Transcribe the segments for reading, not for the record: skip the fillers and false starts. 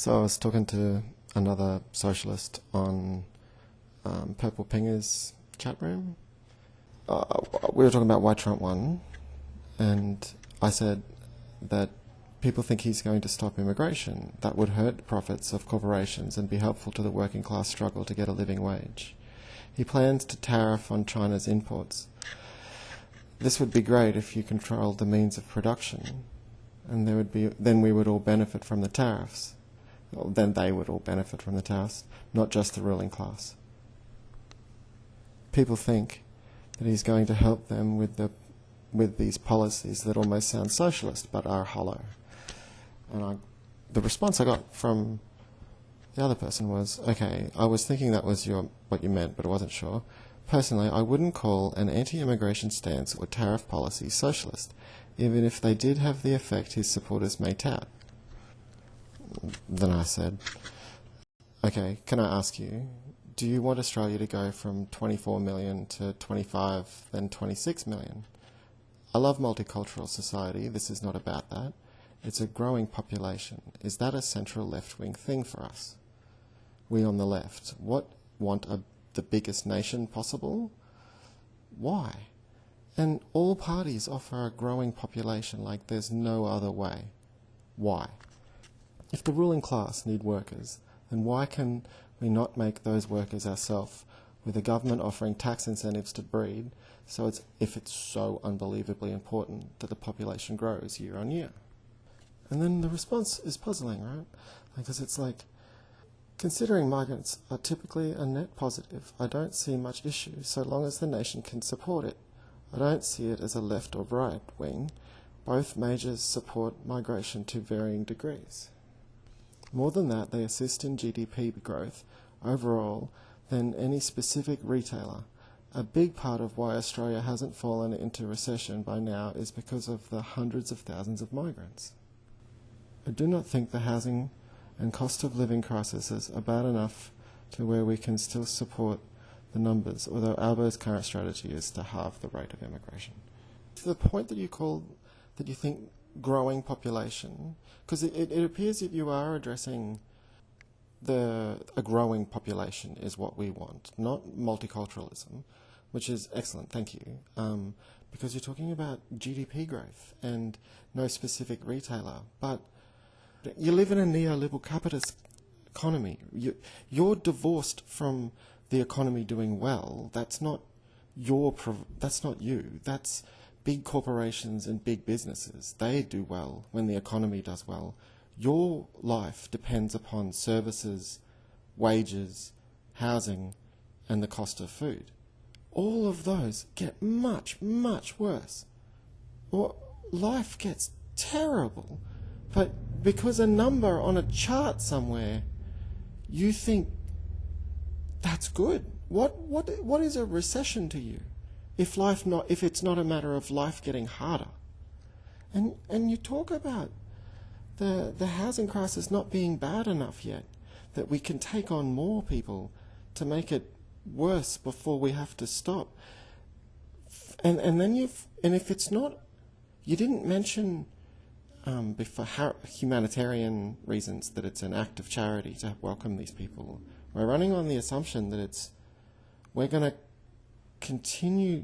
So I was talking to another socialist on Purple Pinger's chat room. We were talking about why Trump won, and I said that people think he's going to stop immigration. That would hurt the profits of corporations and be helpful to the working class struggle to get a living wage. He plans to tariff on China's imports. This would be great if you controlled the means of production, and then we would all benefit from the tariffs. Well, then they would all benefit from the tariffs, not just the ruling class. People think that he's going to help them with these policies that almost sound socialist but are hollow. And the response I got from the other person was, okay, I was thinking that was what you meant, but I wasn't sure. Personally, I wouldn't call an anti-immigration stance or tariff policy socialist, even if they did have the effect his supporters may tout. Then I said, okay, can I ask you, do you want Australia to go from 24 million to 25, then 26 million? I love multicultural society. This is not about that. It's a growing population. Is that a central left-wing thing for us? We on the left, want the biggest nation possible? Why? And all parties offer a growing population like there's no other way. Why? If the ruling class need workers, then why can we not make those workers ourselves, with the government offering tax incentives to breed, if it's so unbelievably important that the population grows year on year? And then the response is puzzling, right? Because it's like, considering migrants are typically a net positive, I don't see much issue so long as the nation can support it. I don't see it as a left or right wing. Both majors support migration to varying degrees. More than that, they assist in GDP growth overall than any specific retailer. A big part of why Australia hasn't fallen into recession by now is because of the hundreds of thousands of migrants. I do not think the housing and cost of living crises are bad enough to where we can still support the numbers, although Albo's current strategy is to halve the rate of immigration. To the point that you think growing population, because it appears that you are addressing a growing population is what we want, not multiculturalism, which is excellent, thank you, because you're talking about GDP growth and no specific retailer, but you live in a neoliberal capitalist economy. You're divorced from the economy doing well. That's not you. That's big corporations and big businesses. They do well when the economy does well. Your life depends upon services, wages, housing, and the cost of food. All of those get much, much worse. Or life gets terrible. But because a number on a chart somewhere, you think that's good. What is a recession to you? If it's not a matter of life getting harder. And you talk about the housing crisis not being bad enough yet, that we can take on more people to make it worse before we have to stop. And if it's not, you didn't mention for humanitarian reasons that it's an act of charity to welcome these people. We're running on the assumption that we're going to continue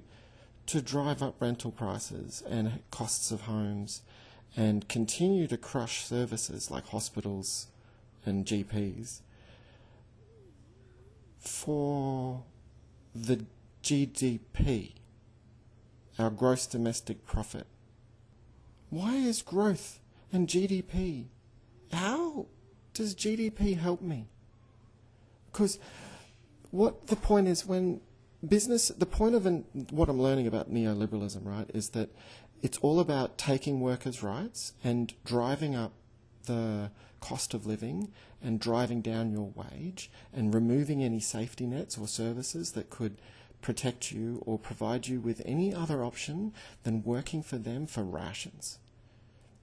to drive up rental prices and costs of homes and continue to crush services like hospitals and GPs for the GDP, our gross domestic profit. Why is growth and GDP? How does GDP help me? Because what the point is when the point of what I'm learning about neoliberalism, right, is that it's all about taking workers' rights and driving up the cost of living and driving down your wage and removing any safety nets or services that could protect you or provide you with any other option than working for them for rations.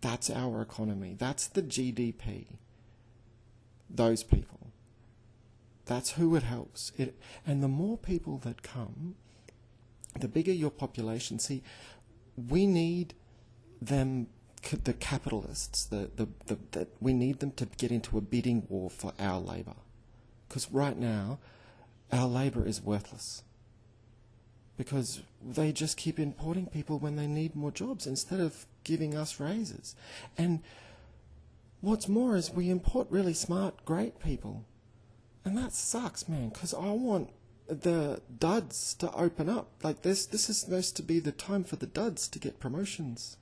That's our economy. That's the GDP. Those people. That's who it helps. And the more people that come, the bigger your population. See, we need them the capitalists, that we need them to get into a bidding war for our labour. Because right now, our labour is worthless. Because they just keep importing people when they need more jobs instead of giving us raises. And what's more is we import really smart, great people. And that sucks, man, because I want the duds to open up. Like this is supposed to be the time for the duds to get promotions.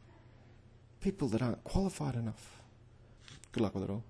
People that aren't qualified enough. Good luck with it all.